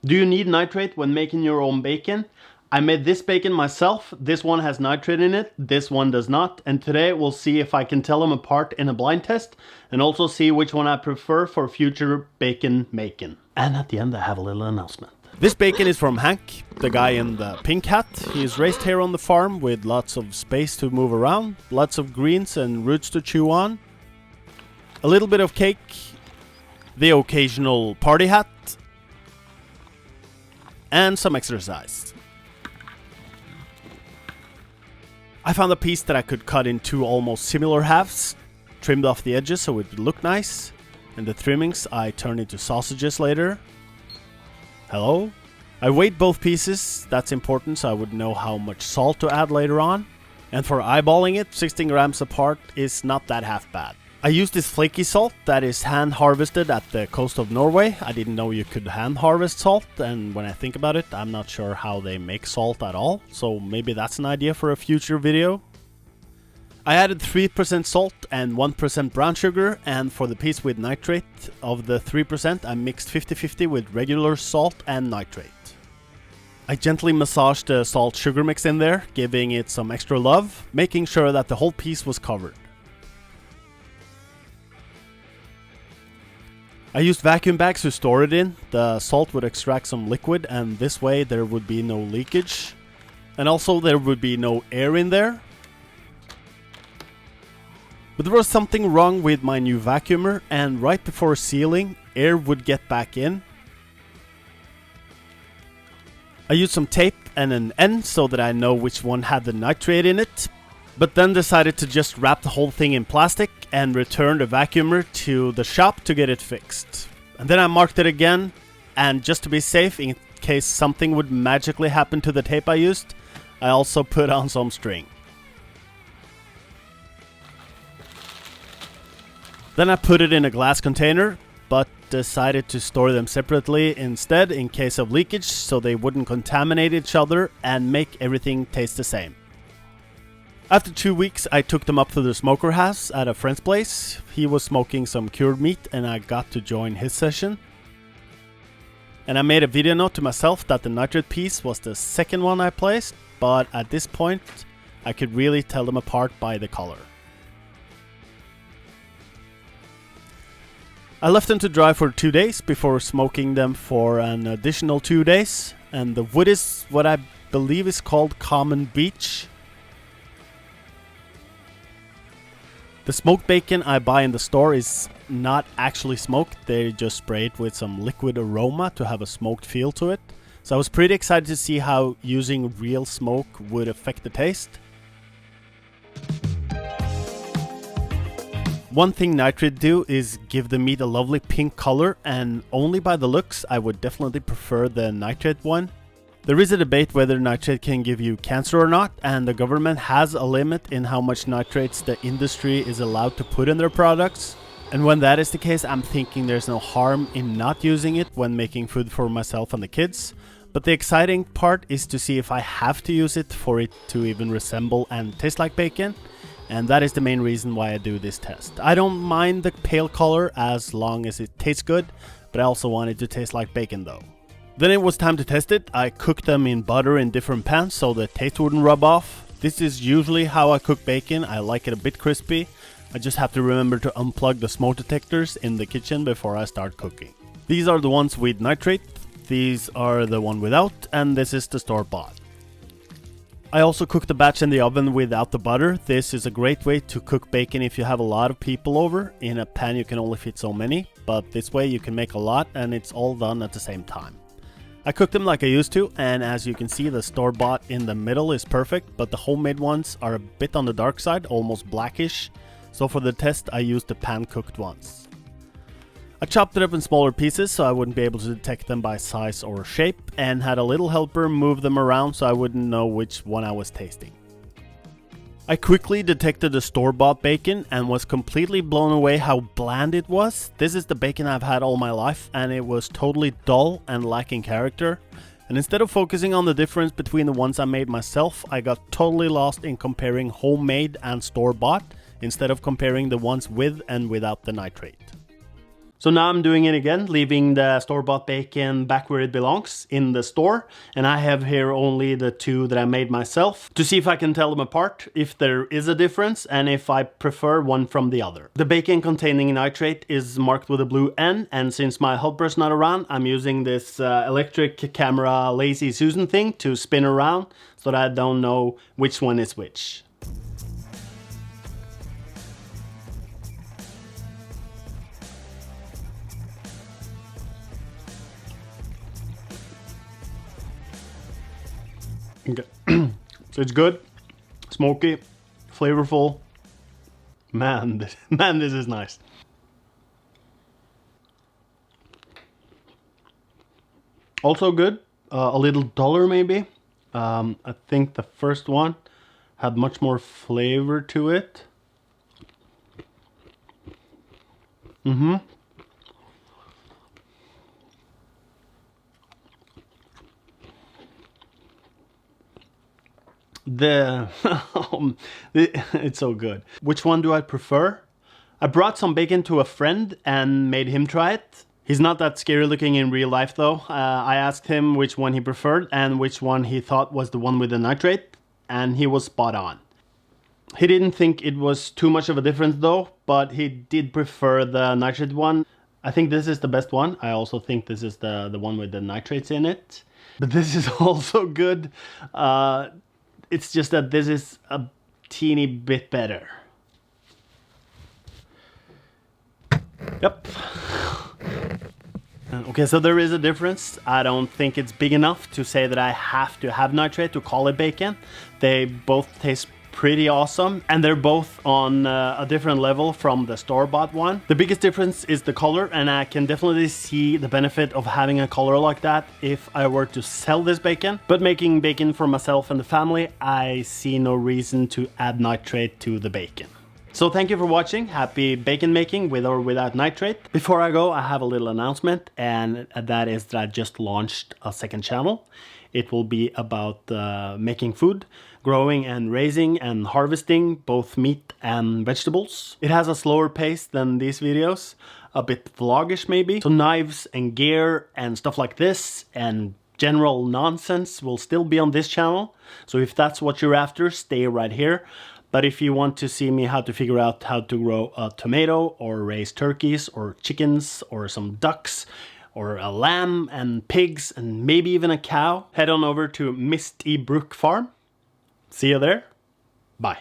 Do you need nitrate when making your own bacon? I made this bacon myself. This one has nitrate in it, this one does not. And today we'll see if I can tell them apart in a blind test and also see which one I prefer for future bacon making. And at the end I have a little announcement. This bacon is from Hank, the guy in the pink hat. He is raised here on the farm with lots of space to move around, lots of greens and roots to chew on, a little bit of cake, the occasional party hat, and some exercise. I found a piece that I could cut in two almost similar halves, trimmed off the edges so it would look nice, and the trimmings I turned into sausages later. Hello? I weighed both pieces, that's important so I would know how much salt to add later on. And for eyeballing it, 16 grams apart is not that half bad. I used this flaky salt that is hand harvested at the coast of Norway. I didn't know you could hand harvest salt, and when I think about it, I'm not sure how they make salt at all, so maybe that's an idea for a future video. I added 3% salt and 1% brown sugar, and for the piece with nitrate of the 3% I mixed 50-50 with regular salt and nitrate. I gently massaged the salt sugar mix in there, giving it some extra love, making sure that the whole piece was covered. I used vacuum bags to store it in. The salt would extract some liquid and this way there would be no leakage. And also there would be no air in there. But there was something wrong with my new vacuumer, and right before sealing, air would get back in. I used some tape and an end so that I know which one had the nitrate in it, but then decided to just wrap the whole thing in plastic and return the vacuumer to the shop to get it fixed. And then I marked it again, and just to be safe in case something would magically happen to the tape I used, I also put on some string. Then I put it in a glass container, but decided to store them separately instead in case of leakage so they wouldn't contaminate each other and make everything taste the same. After 2 weeks I took them up to the smoker house at a friend's place. He was smoking some cured meat and I got to join his session. And I made a video note to myself that the nitrate piece was the second one I placed, but at this point I could really tell them apart by the color. I left them to dry for 2 days before smoking them for an additional 2 days, and the wood is what I believe is called common beech. The smoked bacon I buy in the store is not actually smoked, they just spray it with some liquid aroma to have a smoked feel to it. So I was pretty excited to see how using real smoke would affect the taste. One thing nitrate do is give the meat a lovely pink color, and only by the looks I would definitely prefer the nitrate one. There is a debate whether nitrate can give you cancer or not, and the government has a limit in how much nitrates the industry is allowed to put in their products. And when that is the case, I'm thinking there's no harm in not using it when making food for myself and the kids. But the exciting part is to see if I have to use it for it to even resemble and taste like bacon. And that is the main reason why I do this test. I don't mind the pale color as long as it tastes good, but I also want it to taste like bacon though. Then it was time to test it. I cooked them in butter in different pans so the taste wouldn't rub off. This is usually how I cook bacon. I like it a bit crispy. I just have to remember to unplug the smoke detectors in the kitchen before I start cooking. These are the ones with nitrate, these are the one without, and this is the store-bought. I also cooked the batch in the oven without the butter. This is a great way to cook bacon if you have a lot of people over. In a pan you can only fit so many, but this way you can make a lot and it's all done at the same time. I cooked them like I used to, and as you can see the store-bought in the middle is perfect, but the homemade ones are a bit on the dark side, almost blackish. So for the test I used the pan-cooked ones. I chopped it up in smaller pieces so I wouldn't be able to detect them by size or shape, and had a little helper move them around so I wouldn't know which one I was tasting. I quickly detected the store-bought bacon and was completely blown away how bland it was. This is the bacon I've had all my life and it was totally dull and lacking character. And instead of focusing on the difference between the ones I made myself, I got totally lost in comparing homemade and store-bought instead of comparing the ones with and without the nitrate. So now I'm doing it again, leaving the store-bought bacon back where it belongs, in the store. And I have here only the two that I made myself, to see if I can tell them apart, if there is a difference, and if I prefer one from the other. The bacon containing nitrate is marked with a blue N, and since my helper's not around, I'm using this electric camera Lazy Susan thing to spin around, so that I don't know which one is which. Okay. So it's good, smoky, flavorful. Man, this is nice. Also good, a little duller maybe. I think the first one had much more flavor to it. It's so good. Which one do I prefer? I brought some bacon to a friend and made him try it. He's not that scary looking in real life though. I asked him which one he preferred and which one he thought was the one with the nitrate, and he was spot on. He didn't think it was too much of a difference though, but he did prefer the nitrate one. I think this is the best one. I also think this is the one with the nitrates in it. But this is also good. It's just that this is a teeny bit better. Yep. Okay, so there is a difference. I don't think it's big enough to say that I have to have nitrate to call it bacon. They both taste pretty awesome, and they're both on a different level from the store-bought one. The biggest difference is the color, and I can definitely see the benefit of having a color like that if I were to sell this bacon. But making bacon for myself and the family, I see no reason to add nitrate to the bacon. So thank you for watching. Happy bacon making with or without nitrate. Before I go, I have a little announcement, and that is that I just launched a second channel. It will be about making food, growing and raising and harvesting both meat and vegetables. It has a slower pace than these videos, a bit vlogish maybe. So knives and gear and stuff like this and general nonsense will still be on this channel. So if that's what you're after, stay right here. But if you want to see me how to figure out how to grow a tomato or raise turkeys or chickens or some ducks or a lamb and pigs and maybe even a cow, head on over to Misty Brook Farm. See you there. Bye.